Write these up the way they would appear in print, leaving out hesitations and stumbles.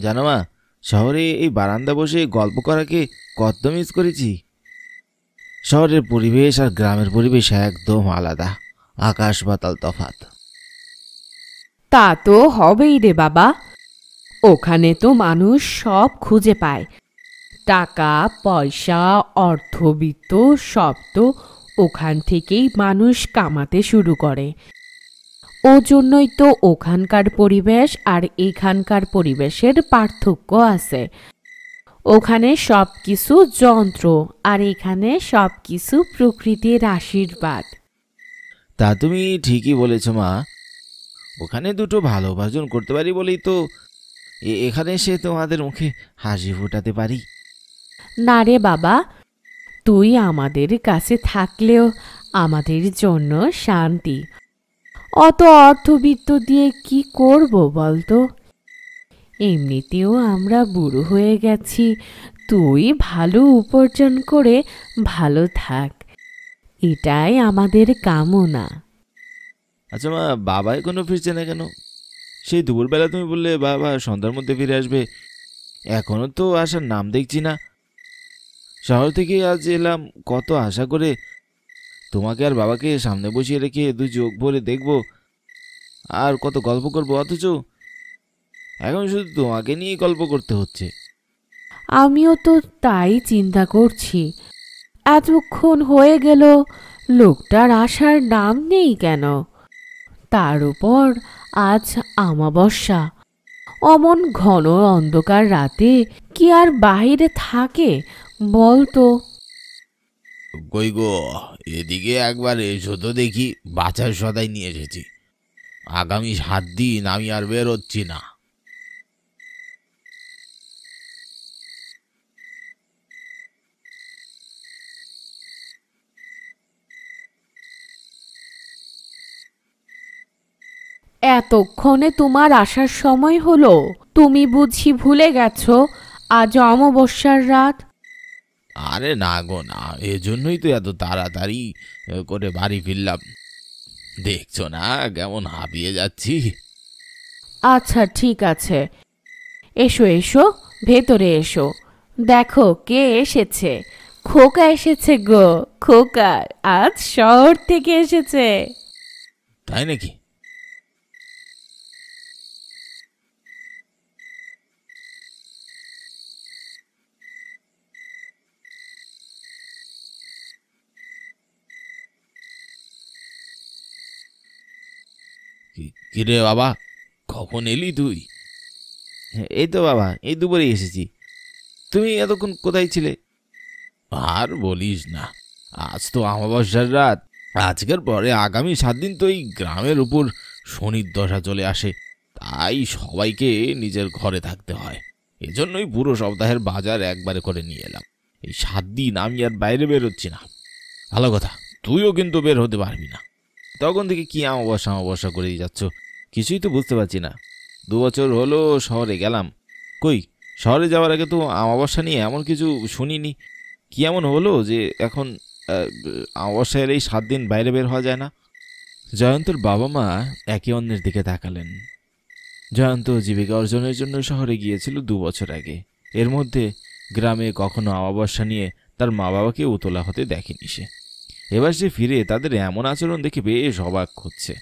জানো মা, শহরে এই বারান্দা বসে গল্প করাকে কত মিস করেছি। শহরের পরিবেশ আর গ্রামের পরিবেশ একদম আলাদা, আকাশ পাতাল তফাৎ। তা তো হবেই রে বাবা। ওখানে তো মানুষ সব খুঁজে পায়, টাকা পয়সা অর্থবিত্ত সব তো ওখান থেকেই মানুষ কামাতে শুরু করে। ও জন্যই তো ওখানকার পরিবেশ আর এখানকার পরিবেশের পার্থক্য আছে। ওখানে সব কিছু যন্ত্র আর এখানে সব কিছু প্রকৃতির আশীর্বাদ। তা তুমি ঠিকই বলেছ মা, ওখানে দুটো ভালো উপার্জন করতে পারি বলেই তো এখানে এসে তোমাদের মুখে হাসি ফোটাতে পারি। না রে বাবা, তুই আমাদের কাছে থাকলেও আমাদের জন্য শান্তি। অত অর্থবিত্ত দিয়ে কি করব বলতো? এমনিতেও আমরা বুড়ো হয়ে গেছি, তুই ভালো উপার্জন করে ভালো থাক, এটাই আমাদের কামনা। আচ্ছা মা, বাবা এখনো ফিরছে না কেন? সেই দুপুরবেলা তুমি বললে বাবা সন্ধ্যার মধ্যে ফিরে আসবে, এখনো তো আসার নাম দেখছি না। শহর থেকে আজ এলাম কত আশা করে, তোমাকে আর বাবাকে সামনে বসিয়ে রেখে দু চোখ ভরে দেখবো আর কত গল্প করবো, অথচ এখন শুধু তোমাকে নিয়েই গল্প করতে হচ্ছে। আমিও তো তাই চিন্তা করছি, এতক্ষণ হয়ে গেল লোকটার আসার নাম নেই কেন? তার উপর আজ অমাবস্যা, অমন ঘন অন্ধকার রাতে কি আর বাহিরে থাকে বলতো? কই গো, এদিকে একবার এসো তো দেখি, বাছার সদাই নিয়ে এসেছি। আগামী 7 দিন আমি আর বেরোচ্ছি না। এতক্ষণে তোমার আসার সময় হলো? তুমি বুঝি ভুলে গেছো আজ অমাবস্যার রাত? আরে না গো না, এজন্যই তো এত তাড়াতাড়ি করে বাড়ি ফিরলাম। দেখছো না কেমন হাঁপিয়ে যাচ্ছি। আচ্ছা ঠিক আছে, এসো এসো, ভেতরে এসো। দেখো কে এসেছে। খোকা এসেছে গো, খোকা আজ শহর থেকে এসেছে। তাই নাকি? কিরে বাবা, কখন এলি তুই? এই তো বাবা, এই দুপুরেই এসেছি। তুমি এতক্ষণ কোথায় ছিলে? আর বলিস না, আজ তো অমাবস্যার রাত। আজকের পরে আগামী 7 দিন তো এই গ্রামের উপর শনির দশা চলে আসে, তাই সবাইকে নিজের ঘরে থাকতে হয়। এজন্যই পুরো সপ্তাহের বাজার একবারে করে নিয়ে এলাম। এই 7 দিন আমি আর বাইরে বেরোচ্ছি না। ভালো কথা, তুইও কিন্তু বের হতে পারবি না। তখন থেকে কি অমাবস্যা অমাবস্যা করেই যাচ্ছ, কিছুই তো বুঝতে পারছি না। 2 বছর হলো শহরে গেলাম, কই শহরে যাওয়ার আগে তো অমাবস্যা নিয়ে এমন কিছু শুনিনি। কি এমন হলো যে এখন অমাবস্যার এই 7 দিন বাইরে বের হওয়া যায় না? জয়ন্তর বাবা মা একে অন্যের দিকে তাকালেন। জয়ন্ত জীবিকা অর্জনের জন্য শহরে গিয়েছিল 2 বছর আগে। এর মধ্যে গ্রামে কখনো অমাবস্যা নিয়ে তার মা বাবাকে উতলা হতে দেখেনি সে। এবার সে ফিরে তাদের এমন আচরণ দেখে বেশ অবাক হচ্ছে।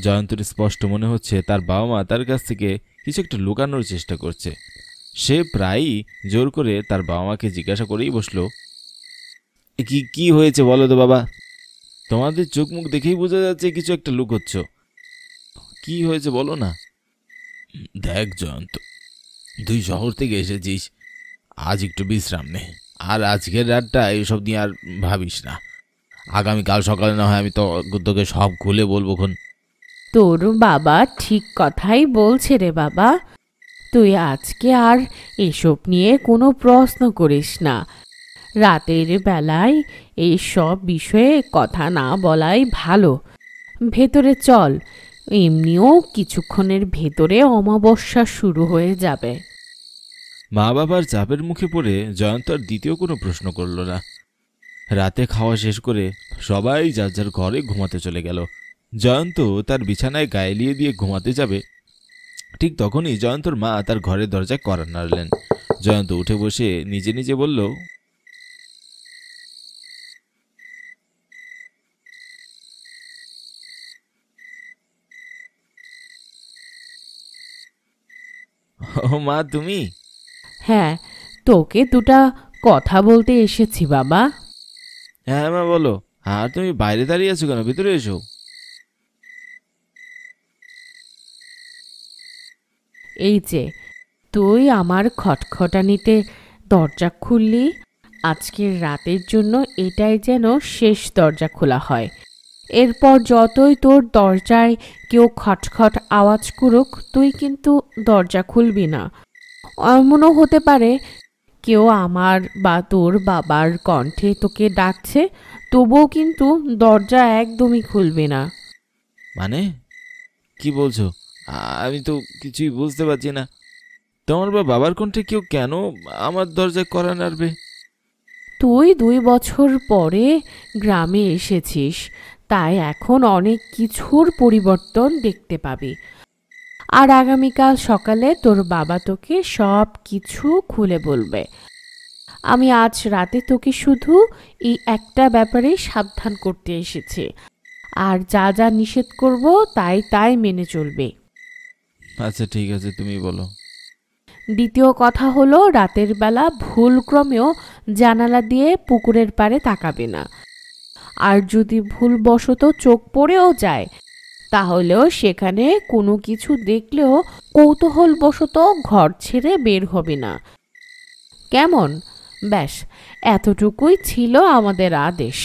জয়ন্তর স্পষ্ট মনে হচ্ছে তার বাবা মা তার কাছ থেকে কিছু একটা লুকানোর চেষ্টা করছে। সে প্রায়ই জোর করে তার বাবা মাকে জিজ্ঞাসা করেই বসলো, কি কি হয়েছে বলো তো বাবা? তোমাদের চোখ মুখ দেখেই বোঝা যাচ্ছে কিছু একটা লুকোচ্ছ। কি হয়েছে বলো না? দেখ জয়ন্ত, তুই শহর থেকে এসেছিস, আজ একটু বিশ্রাম নে। আর আজকের রাতটা এইসব নিয়ে আর ভাবিস না। আগামীকাল সকালে না হয় আমি তো তোকে সব খুলে বলবো খন। তোর বাবা ঠিক কথাই বলছে রে বাবা, তুই আজকে আর এসব নিয়ে কোনো প্রশ্ন করিস না। রাতের বেলায় এই সব বিষয়ে কথা না বলাই ভালো। ভেতরে চল, এমনিও কিছুক্ষণের ভেতরে অমাবস্যা শুরু হয়ে যাবে। মা বাবার চাপের মুখে পড়ে জয়ন্ত আর দ্বিতীয় কোনো প্রশ্ন করল না। রাতে খাওয়া শেষ করে সবাই যার যার ঘরে ঘুমাতে চলে গেল। জয়ন্ত তার বিছানায় গায়ে লিয়ে দিয়ে ঘুমাতে যাবে, ঠিক তখনই জয়ন্তর মা তার ঘরের দরজায় কড়া নাড়লেন। জয়ন্ত উঠে বসে নিজে নিজে বলল, ও মা, তুমি? হ্যাঁ, তোকে দুটা কথা বলতে এসেছি বাবা। হ্যাঁ মা, বলো। আর তুমি বাইরে দাঁড়িয়ে আছো কেন? ভিতরে এসো। এই যে তুই আমার খটখটানিতে দরজা খুললি, আজকের রাতের জন্য এটাই যেন শেষ দরজা খোলা হয়। এরপর যতই তোর দরজায় কেউ খটখট আওয়াজ করুক, তুই কিন্তু দরজা খুলবি না। এমনও হতে পারে কেউ আমার বা তোর বাবার কণ্ঠে তোকে ডাকছে, তবুও কিন্তু দরজা একদমই খুলবি না। মানে কি বলছো? আমি তো কিছুই বুঝতে পারছি না। তোমার বা বাবার কণ্ঠে কেউ কেন আমার দরজায় কড়া নাড়বে? তুই 2 বছর পরে গ্রামে এসেছিস, তাই এখন অনেক কিছুর পরিবর্তন দেখতে পাবি। আর আগামীকাল সকালে তোর বাবা তোকে সব কিছু খুলে বলবে। আমি আজ রাতে তোকে শুধু এই একটা ব্যাপারে সাবধান করতে এসেছি, আর যা যা নিষেধ করব তাই তাই মেনে চলবে। আচ্ছা ঠিক আছে, তুমি বলো। দ্বিতীয় কথা হলো, রাতের বেলা ভুলক্রমেও জানালা দিয়ে পুকুরের পাড়ে তাকাবে না। আর যদি ভুলবশত চোখ পড়েও যায়, তাহলেও সেখানে কোনো কিছু দেখলেও কৌতূহলবশত ঘর ছেড়ে বের হবে না। কেমন? ব্যাস, এতটুকুই ছিল আমাদের আদেশ।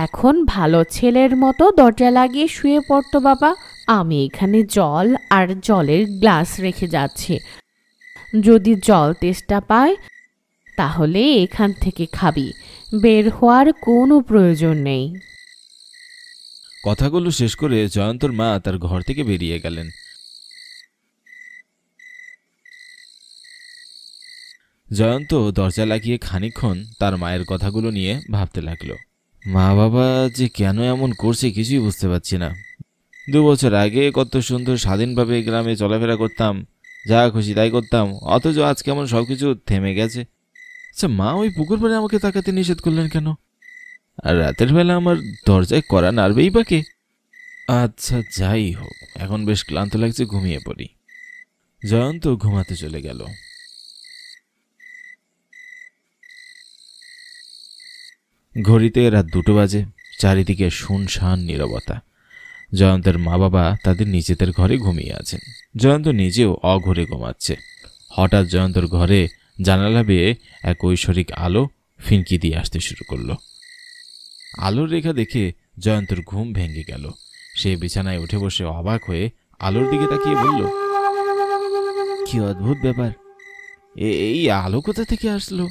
এখন ভালো ছেলের মতো দরজা লাগিয়ে শুয়ে পড়তো বাবা। আমি এখানে জল আর জলের গ্লাস রেখে যাচ্ছি। যদি জল তেষ্টা পায় তাহলে এখান থেকে খাবি, বের হওয়ার কোনো প্রয়োজন নেই। কথাগুলো শেষ করে জয়ন্তর মা তার ঘর থেকে বেরিয়ে গেলেন। জয়ন্ত দরজা লাগিয়ে খানিকক্ষণ তার মায়ের কথাগুলো নিয়ে ভাবতে লাগলো। মা বাবা যে কেন এমন করছে কিছুই বুঝতে পারছি না। 2 বছর আগে কত সুন্দর স্বাধীনভাবে গ্রামে চলাফেরা করতাম, যা খুশি তাই করতাম, অথচ আজ কেমন সবকিছু থেমে গেছে। আচ্ছা, মা ওই পুকুর পাড়ে আমাকে তাকাতে নিষেধ করলেন কেন? আর রাতের বেলা আমার দরজায় কড়া নাড়বেই বা কে? আচ্ছা যাই হোক, এখন বেশ ক্লান্ত লাগছে, ঘুমিয়ে পড়ি। জয়ন্ত ঘুমাতে চলে গেল। ঘড়িতে রাত 2টো বাজে। চারিদিকে শুনশান নীরবতা। জয়ন্তের মা বাবা তাদের নিজেদের ঘরে ঘুমিয়ে আছেন। জয়ন্ত নিজেও অঘরে ঘুমাচ্ছে। হঠাৎ জয়ন্তর ঘরে জানালা বেয়ে এক ঐশ্বরিক আলো ফিনকি দিয়ে আসতে শুরু করলো। আলোর রেখা দেখে জয়ন্তর ঘুম ভেঙে গেল। সে বিছানায় উঠে বসে অবাক হয়ে আলোর দিকে তাকিয়ে বলল, কি অদ্ভুত ব্যাপার! এই আলো কোথা থেকে আসলো?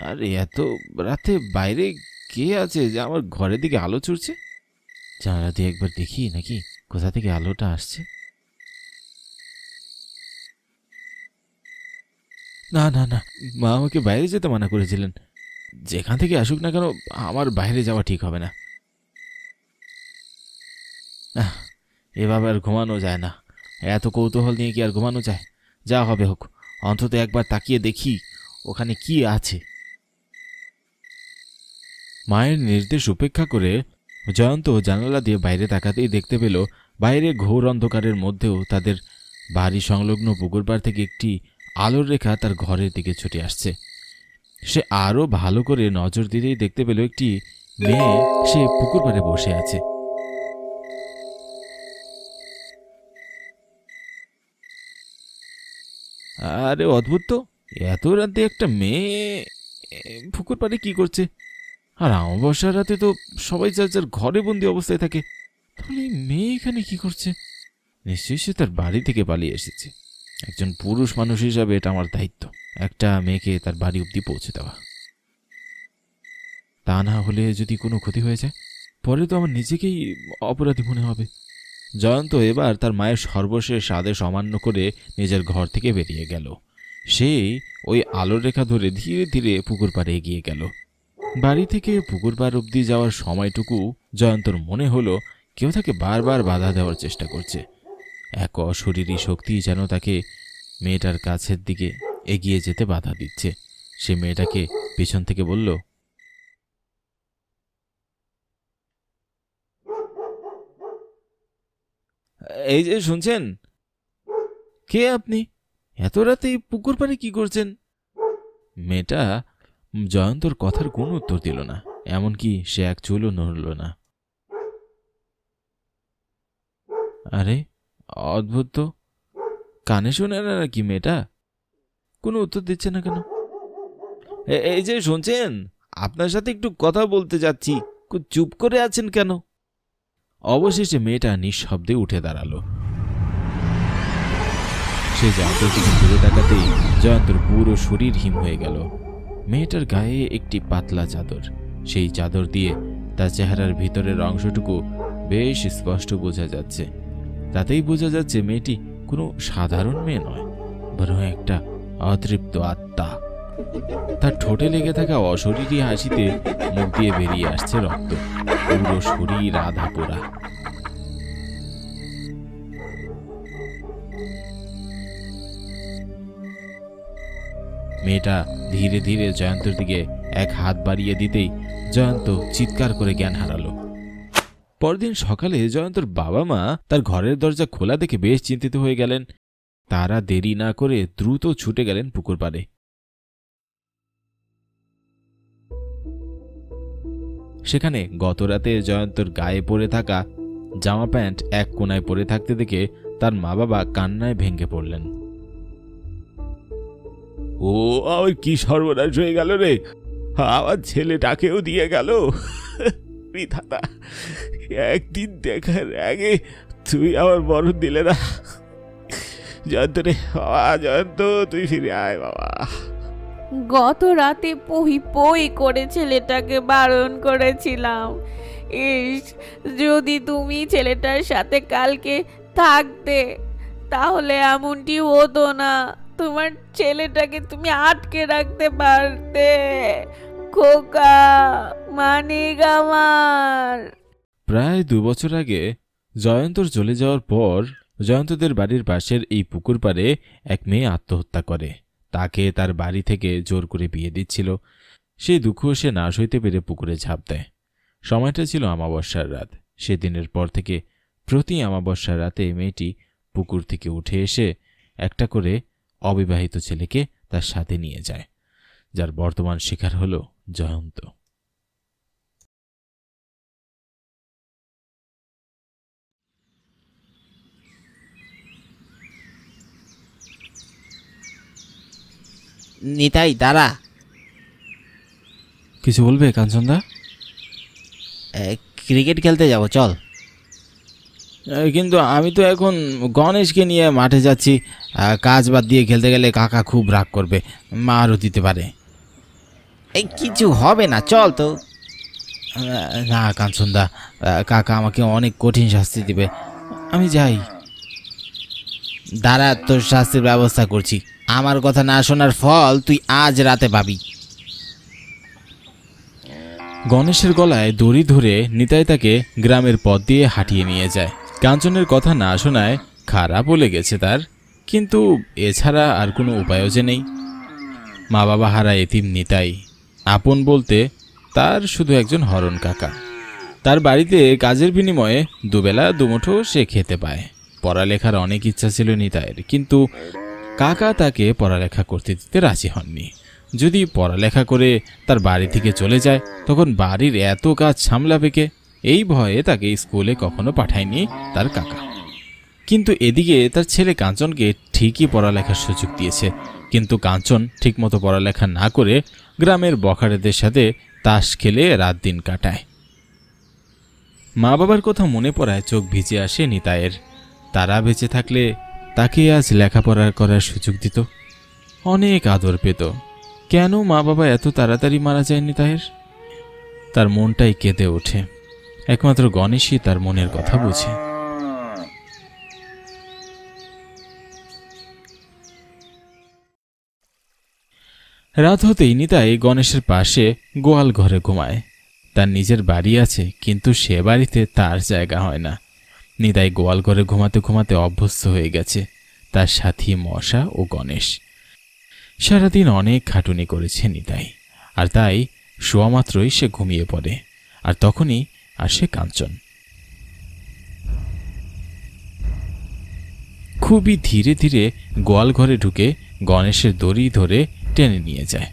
আর এত রাতে বাইরে কে আছে যে আমার ঘরের দিকে আলো ছুটছে? জানালা দিয়ে একবার দেখি নাকি কোথা থেকে আলোটা আসছে। না না না, মা আমাকে বাইরে যেতে মানা করেছিলেন। যেখান থেকে আসুক না কেন, আমার বাইরে যাওয়া ঠিক হবে না। এভাবে আর ঘুমানো যায় না। এত কৌতূহল নিয়ে কি আর ঘুমানো যায়? যা হবে হোক, অন্তত একবার তাকিয়ে দেখি ওখানে কি আছে। মায়ের নির্দেশ উপেক্ষা করে জয়ন্ত জানালা দিয়ে বাইরে তাকাতেই দেখতে পেল বাইরে ঘোর অন্ধকারের মধ্যেও তাদের বাড়ি সংলগ্ন পুকুর পাড় থেকে একটি আলোর রেখা তার ঘরের দিকে ছুটে আসছে। সে আরো ভালো করে নজর দিতেই দেখতে পেল একটি মেয়ে সে পুকুর পাড়ে বসে আছে। আরে অদ্ভুত তো, এত রাতে একটা মেয়ে পুকুর পাড়ে কি করছে? আর অমাবস্যার রাতে তো সবাই যার যার ঘরে বন্দি অবস্থায় থাকে, তাহলে এই মেয়ে এখানে কি করছে? নিশ্চয়ই সে তার বাড়ি থেকে পালিয়ে এসেছে। একজন পুরুষ মানুষ হিসাবে এটা আমার দায়িত্ব, একটা মেয়েকে তার বাড়ি অব্দি পৌঁছে দেওয়া। তা না হলে যদি কোনো ক্ষতি হয়ে যায়, পরে তো আমার নিজেকেই অপরাধী মনে হবে। জয়ন্ত এবার তার মায়ের সর্বশেষ আদেশ অমান্য করে নিজের ঘর থেকে বেরিয়ে গেল। সেই ওই আলোর রেখা ধরে ধীরে ধীরে পুকুর পাড়ে এগিয়ে গেল। বাড়ি থেকে পুকুর পাড় অব্দি যাওয়ার সময়টুকু জয়ন্তর মনে হলো কেউ তাকে বারবার বাধা দেওয়ার চেষ্টা করছে। এক অশরীরী শক্তি যেন তাকে মেয়েটার কাছের দিকে এগিয়ে যেতে বাধা দিচ্ছে। সে মেয়েটাকে পিছন থেকে বলল, এই যে শুনছেন, কে আপনি? এত রাতে পুকুর পাড়ে কি করছেন? মেয়েটা জয়ন্তর কথার কোনো উত্তর দিল না, এমনকি সে এক চুলও নড়ল না। আরে অদ্ভুত তো, কানে শোনে না নাকি মেয়েটা? কোনো উত্তর দিচ্ছে না কেন? এই যে শুনছেন, আপনার সাথে একটু কথা বলতে যাচ্ছি, চুপ করে আছেন কেন? অবশেষে মেয়েটা নিঃশব্দে উঠে দাঁড়ালো। সে জয়ন্তর দিকে ঘুরে তাকাতেই জয়ন্তর পুরো শরীর হিম হয়ে গেল। মেয়েটার গায়ে একটি পাতলা চাদর, সেই চাদর দিয়ে তার চেহারার ভিতরের অংশটুকু বেশ স্পষ্ট বোঝা যাচ্ছে। তাতেই বোঝা যাচ্ছে মেয়েটি কোনো সাধারণ মেয়ে নয়, বরং একটা অতৃপ্ত আত্মা। তার ঠোঁটে লেগে থাকা অশরীরী হাসিতে মুখ দিয়ে বেরিয়ে আসছে রক্ত, পুরো শরীর আধা পোড়া। মেয়েটা ধীরে ধীরে জয়ন্তর দিকে এক হাত বাড়িয়ে দিতেই জয়ন্ত চিৎকার করে জ্ঞান হারালো। পরদিন সকালে জয়ন্তর বাবা মা তার ঘরের দরজা খোলা দেখে বেশ চিন্তিত হয়ে গেলেন। তারা দেরি না করে দ্রুত ছুটে গেলেন পুকুর পাড়ে। সেখানে গতরাতে জয়ন্তর গায়ে পড়ে থাকা জামা প্যান্ট এক কোনায় পড়ে থাকতে দেখে তার মা বাবা কান্নায় ভেঙে পড়লেন। ও আমার কি সর্বনাশ হয়ে গেল রে, আমার ছেলেটাকেও দিয়ে গেল। বিধাতা, একদিন দেখার আগে তুই আমার মরণ দিলে না। জয়ন্ত রে বাবা, জয়ন্ত তুই ফিরে আয় বাবা। গত রাতে পই পই করে ছেলেটাকে বারণ করেছিলাম। ইস, যদি তুমি ছেলেটার সাথে কালকে থাকতে তাহলে এমনটি হতো না। তোমার ছেলেটাকে তুমি আটকে রাখতে পারতে। খোকা, মানিক আমার। প্রায় 2 বছর আগে জয়ন্তর চলে যাওয়ার পর জয়ন্তদের বাড়ির পাশের এই পুকুর পাড়ে এক মেয়ে আত্মহত্যা করে। তাকে তার বাড়ি থেকে জোর করে বিয়ে দিচ্ছিল। সেই দুঃখ সে না সইতে পেরে পুকুরে ঝাঁপ দেয়। সময়টা ছিল অমাবস্যার রাত। সেদিনের পর থেকে প্রতি অমাবস্যার রাতে মেয়েটি পুকুর থেকে উঠে এসে একটা করে অবিবাহিত ছেলেকে তার সাথে নিয়ে যায়, যার বর্তমান শিকার হল জয়ন্ত। নিতাই, দাঁড়া। কিছু বলবে কাঞ্চনদা? ক্রিকেট খেলতে যাব, চল। কিন্তু আমি তো এখন গণেশকে নিয়ে মাঠে যাচ্ছি। কাজ বাদ দিয়ে খেলতে গেলে কাকা খুব রাগ করবে, মারও দিতে পারে। এই কিছু হবে না, চল তো। না কাঞ্চনদা, কাকা আমাকে অনেক কঠিন শাস্তি দিবে, আমি যাই। দাঁড়া, তোর শাস্তির ব্যবস্থা করছি। আমার কথা না শোনার ফল তুই আজ রাতে পাবি। গণেশের গলায় দড়ি ধরে নিতাই তাকে গ্রামের পথ দিয়ে হাঁটিয়ে নিয়ে যায়। কাঞ্চনের কথা না শোনায় খারাপও লেগেছে তার, কিন্তু এছাড়া আর কোনো উপায়ও যে নেই। মা বাবা হারা এতিম নিতাই, আপন বলতে তার শুধু একজন হরণ কাকা। তার বাড়িতে কাজের বিনিময়ে দুবেলা দুমুঠো সে খেতে পায়। পড়ালেখার অনেক ইচ্ছা ছিল নিতাইয়ের, কিন্তু কাকা তাকে পড়ালেখা করতে দিতে রাজি হননি। যদি পড়ালেখা করে তার বাড়ি থেকে চলে যায় তখন বাড়ির এত কাজ সামলাবে কে? এই ভয়ে তাকে স্কুলে কখনো পাঠায়নি তার কাকা। কিন্তু এদিকে তার ছেলে কাঞ্চনকে ঠিকই পড়ালেখার সুযোগ দিয়েছে, কিন্তু কাঞ্চন ঠিকমতো পড়ালেখা না করে গ্রামের বখাটেদের সাথে তাস খেলে রাত দিন কাটায়। মা বাবার কথা মনে পড়ায় চোখ ভিজে আসে নিতাইয়ের। তারা বেঁচে থাকলে তাকে আজ লেখাপড়া করার সুযোগ দিত, অনেক আদর পেত। কেন মা বাবা এত তাড়াতাড়ি মারা যায় নিতাইয়ের? তার মনটাই কেঁদে ওঠে। একমাত্র গণেশই তার মনের কথা বুঝে। রাত হতেই নিতাই গণেশের পাশে গোয়াল ঘরে ঘুমায়। তার নিজের বাড়ি আছে, কিন্তু সে বাড়িতে তার জায়গা হয় না। নিতাই গোয়াল ঘরে ঘুমাতে ঘুমাতে অভ্যস্ত হয়ে গেছে, তার সাথী মশা ও গণেশ। সারাদিন অনেক খাটুনি করেছে নিতাই, আর তাই শোয়া মাত্রই সে ঘুমিয়ে পড়ে। আর তখনই আসে কাঞ্চন। খুবই ধীরে ধীরে গোয়াল ঘরে ঢুকে গণেশের দড়ি ধরে টেনে নিয়ে যায়।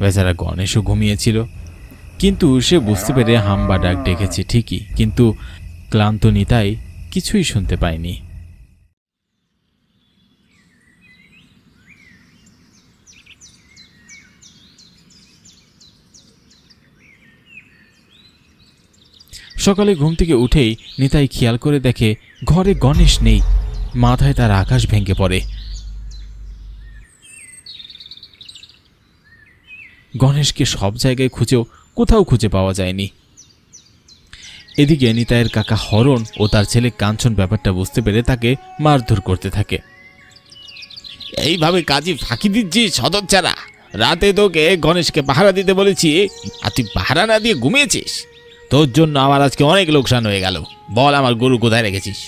বেচারা গণেশও ঘুমিয়েছিল, কিন্তু সে বুঝতে পেরে হাম্বা ডাক ডেকেছে ঠিকই, কিন্তু ক্লান্ত নিতাই কিছুই শুনতে পায়নি। সকালে ঘুম থেকে উঠেই নিতাই খেয়াল করে দেখে ঘরে গণেশ নেই। মাথায় তার আকাশ ভেঙে পড়ে। গণেশকে সব জায়গায় খুঁজেও কোথাও খুঁজে পাওয়া যায়নি। এদিকে নিতাইয়ের কাকা হরণ ও তার ছেলে কাঞ্চন ব্যাপারটা বুঝতে পেরে তাকে মারধর করতে থাকে। এইভাবে কাজী ফাঁকি দিচ্ছিস হতচ্ছাড়া? রাতে তোকে গণেশকে পাহারা দিতে বলেছি, আর তুই পাহারা না দিয়ে ঘুমিয়েছিস। তোর জন্য আমার আজকে অনেক লোকসান হয়ে গেল। বল, আমার গরু কোথায় রেখেছিস?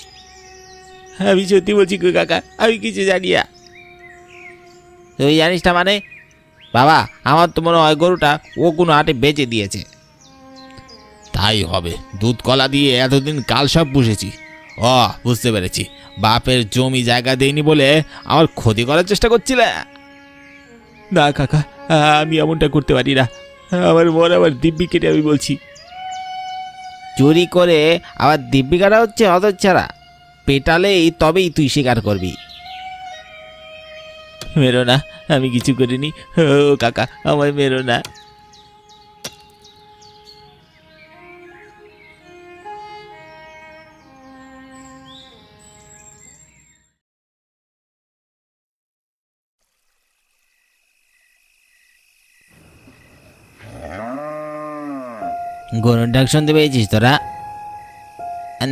আমি সত্যি বলছি কাকা, আমি কিছু জানি না। তুই জানিস না মানে? বাবা, আমার তো মনে হয় গরুটা ও কোনো হাটে বেচে দিয়েছে। তাই হবে, দুধ কলা দিয়ে এতদিন কাল সব পুষেছি। বুঝতে পেরেছি, বাপের জমি জায়গা দেয়নি বলে আমার ক্ষতি করার চেষ্টা করছিলে। না কাকা, আমি এমনটা করতে পারি না। আমার মন আমার দিব্যি কেটে আমি বলছি। চুরি করে আবার দিব্যি কাটা হচ্ছে হতচ্ছাড়া? পেটালেই তবেই তুই স্বীকার করবি। মেরো না, আমি কিছু করিনি। ও কাকা, আমায় মেরো না। গরুর ডাক শুনতে পেয়েছিস তোরা?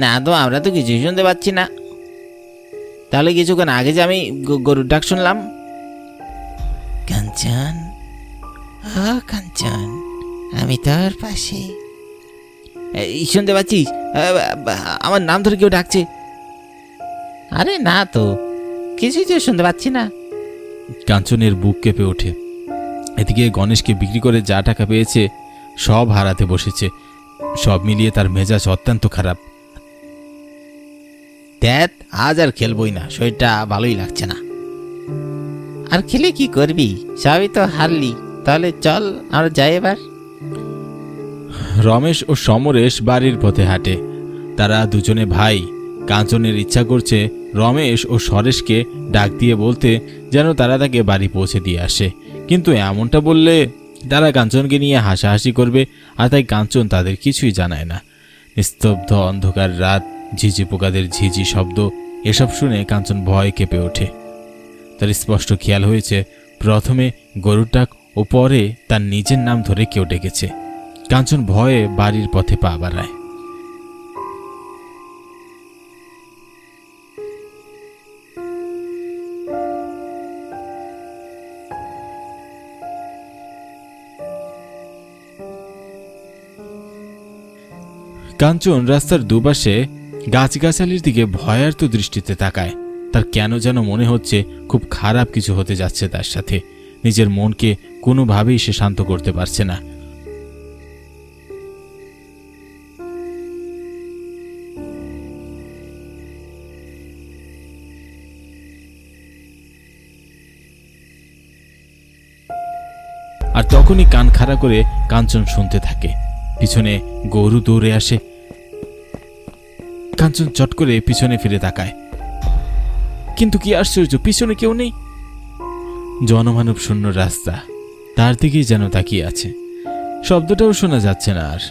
না তো, আমরা তো কিছুই শুনতে পাচ্ছি না। তাহলে কিছুক্ষণ আগে যে আমি গরুর ডাক শুনলাম। কাঞ্চন, ও কাঞ্চন, আমি তোর পাশে। শুনতে পাচ্ছিস? আমার নাম ধরে কেউ ডাকছে। আরে না তো, কিছুই তো শুনতে পাচ্ছি না। কাঞ্চনের বুক কেঁপে ওঠে। এদিকে গণেশকে বিক্রি করে যা টাকা পেয়েছে সব হারাতে বসেছে। সব মিলিয়ে তার মেজাজ অত্যন্ত খারাপ। দেখ, আজ আর খেলবই না, শরীরটা ভালোই লাগছে না। আর খেলে কি করবি? সবই তো হারলি। তাহলে চল, আমরা যাই এবার। রমেশ ও সমরেশ বাড়ির পথে হাঁটে। তারা দুজনে ভাই। কাঞ্চনের ইচ্ছা করছে রমেশ ও সরেশকে ডাক দিয়ে বলতে, যেন তারা তাকে বাড়ি পৌঁছে দিয়ে আসে। কিন্তু এমনটা বললে তারা কাঞ্চনকে নিয়ে হাসাহাসি করবে, আর তাই কাঞ্চন তাদের কিছুই জানায় না। নিস্তব্ধ অন্ধকার রাত, ঝিঝি পোকাদের ঝিঝি শব্দ, এসব শুনে কাঞ্চন ভয় কেঁপে ওঠে। তার স্পষ্ট খেয়াল হয়েছে প্রথমে গরুর ডাক ও পরে তার নিজের নাম ধরে কেউ ডেকেছে। কাঞ্চন ভয়ে বাড়ির পথে পা বাড়ায়। কাঞ্চন রাস্তার দুপাশে গাছগাছালির দিকে ভয়ার্ত দৃষ্টিতে তাকায়। তার কেন যেন মনে হচ্ছে খুব খারাপ কিছু হতে যাচ্ছে তার সাথে। নিজের মনকে কোনোভাবেই সে শান্ত করতে পারছে না। আর তখনই কান খাড়া করে কাঞ্চন শুনতে থাকে। পিছনে গরু দৌড়ে আসে। কাঞ্চন চট করে পিছনে ফিরে তাকায়, কিন্তু কি আশ্চর্য, পিছনে কেউ নেই। জনমানব শূন্য রাস্তা, তার দিকেই যেন তাকিয়ে আছে। শব্দটাও শোনা যাচ্ছে না আর।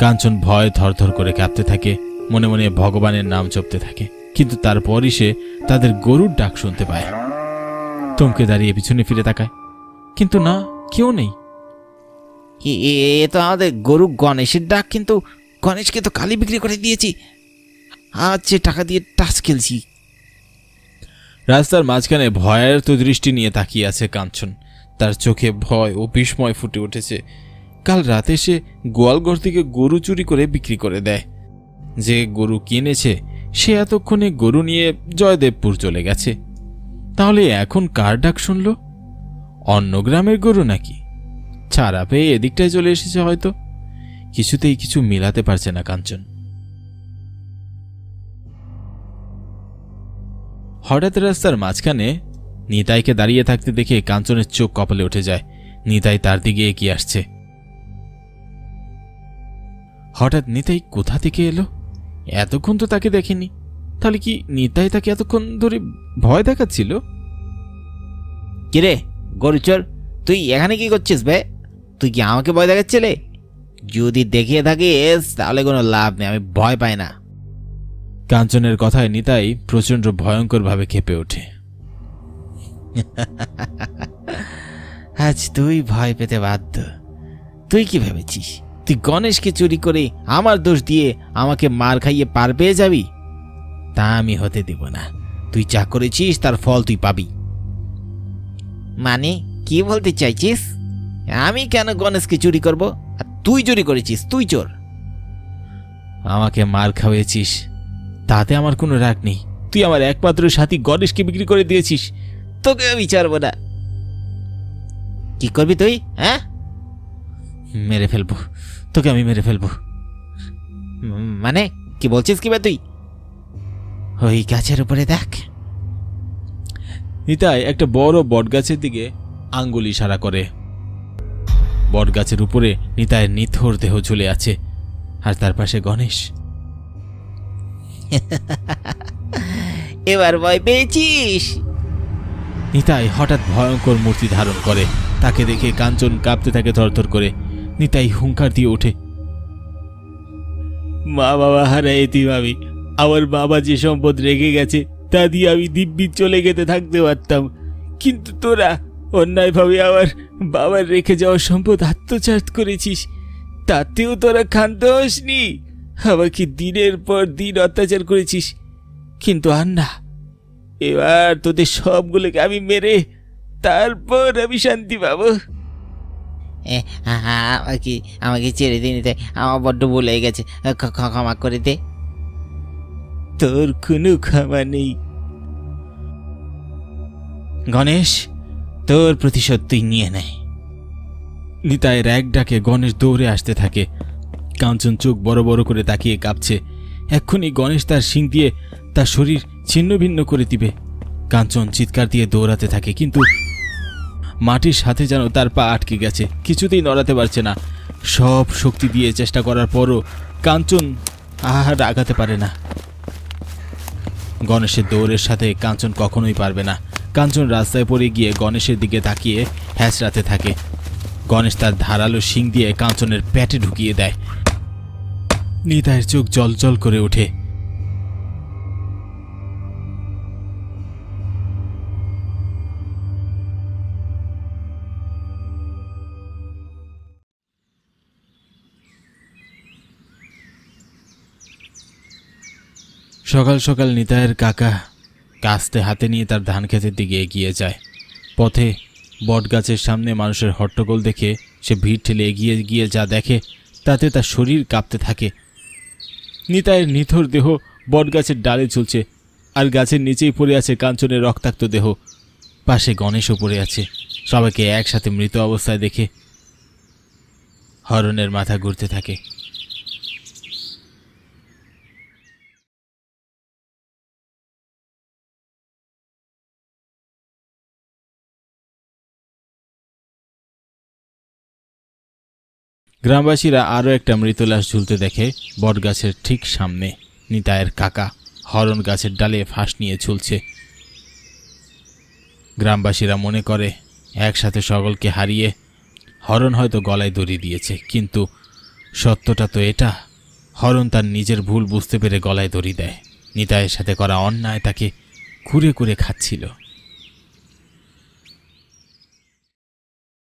কাঞ্চন ভয় থরথর করে কাঁপতে থাকে, মনে মনে ভগবানের নাম জপতে থাকে। কিন্তু তারপরই সে তাদের গরুর ডাক শুনতে পায়। থমকে দাঁড়িয়ে পিছনে ফিরে তাকায়, কিন্তু না, কেউ নেই। এ তো আমাদের গরু গণেশের ডাক, কিন্তু গণেশকে তো কালি বিক্রি করে দিয়েছি। আজ যে টাকা দিয়ে টাচ খেলছি। রাস্তার মাঝখানে ভয়ার্ত দৃষ্টি নিয়ে তাকিয়ে আছে কাঞ্চন। তার চোখে ভয় ও বিস্ময় ফুটে উঠেছে। কাল রাতে সে গোয়ালঘর থেকে গরু চুরি করে বিক্রি করে দেয়। যে গরু কিনেছে সে এতক্ষণে গরু নিয়ে জয়দেবপুর চলে গেছে। তাহলে এখন কার ডাক শুনল? অন্য গ্রামের গরু নাকি? ছাড়া পেয়ে এদিকটায় চলে এসেছে হয়তো। কিছুতেই কিছু মিলাতে পারছে না কাঞ্চন। হঠাৎ রাস্তার মাঝখানে নিতাইকে দাঁড়িয়ে থাকতে দেখে কাঞ্চনের চোখ কপালে উঠে যায়। নিতাই তার দিকে এগিয়ে আসছে। হঠাৎ নিতাই কোথা থেকে এলো? এতক্ষণ তো তাকে দেখেনি। তাহলে কি নিতাই তাকে এতক্ষণ ধরে ভয় দেখাচ্ছিল? কিরে গরুচোর, তুই এখানে কি করছিস বে? তুই কি আমাকে ভয় দেখাচ্ছিলে? যদি দেখিয়ে থাকিস তাহলে কোনো লাভ নেই, আমি ভয় পাই না। কাঞ্চনের কথায় নিতাই প্রচন্ড ভয়ঙ্কর ভাবে খেপে ওঠে। আজ তুই ভয় পেতে বাধ্য। তুই কি ভেবেছিস তুই গণেশকে চুরি করে আমার দোষ দিয়ে আমাকে মার খাইয়ে পার পেয়ে যাবি? তা আমি হতে দেব না। তুই যা করেছিস তার ফল তুই পাবি। মানে কি বলতে চাইছিস? আমি কেন গণেশকে চুরি করব? আর তুই চুরি করেছিস, তুই চোর। আমাকে মার খাওয়িয়েছিস, তাতে আমার কোনো রাগ নেই। তুই আমার একমাত্র সাথী গণেশকে বিক্রি করে দিয়েছিস। তোকে আমি ছাড়ব না। কি করবি তুই? হ্যাঁ, মেরে ফেলবো তোকে, আমি মেরে ফেলবো। মানে কি বলছিস কি বে তুই? ওই গাছের উপরে দেখ। নিতাই একটা বড় বটগাছের দিকে আঙ্গুল ইশারা করে। বটগাছের উপরে নিতাইয়ের নিথর দেহ ঝুলে আছে, আর তার পাশে গণেশ। এবার ভয় পেয়েছিস? নিতাই হঠাৎ ভয়ঙ্কর মূর্তি ধারণ করে। তাকে দেখে কাঞ্চন কাঁপতে থাকে থরথর করে। নিতাই হুঙ্কার দিয়ে ওঠে, মা বাবা হারাই এতিম আমি। আমার বাবা যে সম্পদ রেখে গেছে তা দিয়ে আমি দিব্যি চলে গেতে থাকতে পারতাম, কিন্তু তোরা অন্যায়ভাবে আমার বাবার রেখে যাওয়া সম্পদ আত্মসাৎ করেছিস। তাতেও তোরা ক্ষান্ত হসনি। আমাকে দিনের পর দিন অত্যাচার করেছিস, কিন্তু আর না। এবার তোদের সবগুলোকে আমি মেরে তারপর আমি শান্তি পাবো। আমাকে ছেড়ে দিয়ে নিতে, আমার বড্ড ভুল হয়ে গেছে, ক্ষমা করে দে। তোর কোনো ক্ষমা নেই গণেশ, তোর প্রতিশোধ তুই নিয়ে নেয়। নিতাইয়ের এক ডাকে গণেশ দৌড়ে আসতে থাকে। কাঞ্চন চোখ বড় বড় করে তাকিয়ে কাঁপছে। এক্ষুনি গণেশ তার শিং দিয়ে তার শরীর ছিন্ন ভিন্ন করে দিবে। কাঞ্চন চিৎকার দিয়ে দৌড়াতে থাকে, কিন্তু মাটির সাথে যেন তার পা আটকে গেছে, কিছুতেই নড়াতে পারছে না। সব শক্তি দিয়ে চেষ্টা করার পরও কাঞ্চন আর আগাতে পারে না। গণেশের দৌড়ের সাথে কাঞ্চন কখনোই পারবে না। কাঞ্চন রাস্তায় পড়ে গিয়ে গণেশের দিকে তাকিয়ে হ্যাঁচড়াতে থাকে। গণেশ তার ধারালো শিং দিয়ে কাঞ্চনের পেটে ঢুকিয়ে দেয়। নিতাইয়ের চোখ জল করে ওঠে। সকাল সকাল নিতাইয়ের কাকা কাস্তে হাতে নিয়ে তার ধান ক্ষেতের দিকে এগিয়ে যায়। পথে বটগাছের সামনে মানুষের হট্টগোল দেখে সে ভিড় ঠেলে এগিয়ে গিয়ে যা দেখে তাতে তার শরীর কাঁপতে থাকে। নিতাইয়ের নিথর দেহ বটগাছের ডালে ঝুলছে, আর গাছের নিচেই পড়ে আছে কাঞ্চনের রক্তাক্ত দেহ। পাশে গণেশও পড়ে আছে। সবাইকে একসাথে মৃত অবস্থায় দেখে হরণের মাথা ঘুরতে থাকে। গ্রামবাসীরা আরও একটা মৃত লাশ ঝুলতে দেখে বটগাছের ঠিক সামনে। নিতাইয়ের কাকা হরণ গাছের ডালে ফাঁস নিয়ে ঝুলছে। গ্রামবাসীরা মনে করে একসাথে সকলকে হারিয়ে হরণ হয়তো গলায় দড়ি দিয়েছে, কিন্তু সত্যটা তো এটা, হরণ তার নিজের ভুল বুঝতে পেরে গলায় দড়ি দেয়। নিতাইয়ের সাথে করা অন্যায় তাকে কুরে কুরে খাচ্ছিল।